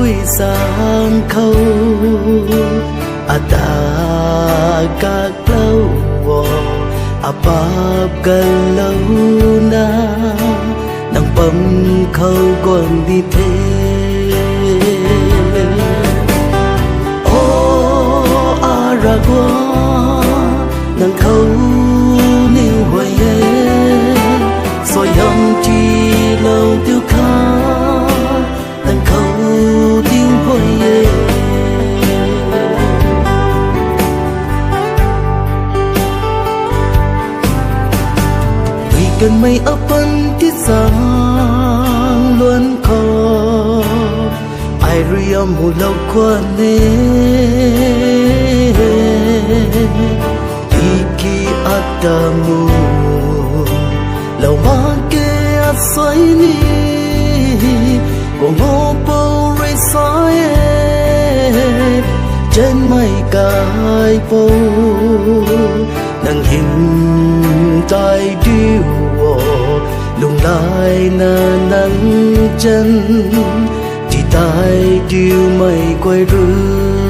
vui sang khâu ta các lâu bab gần lâu na nang bấm khâu còn đi thế ô Aragua nang khâu níu hoài rồi yam chi lâu tiêu khá nang khâu tiêu hoài cần mây ấp phân tiết sáng luôn khó ai riêng một lâu qua nê thì khi Adamu lâu mà kê xoay ni của ngô bầu rây xoay trên mây cài bầu nang hình tai điêu lung lại na nắng chân thì tai điêu mây quay rơi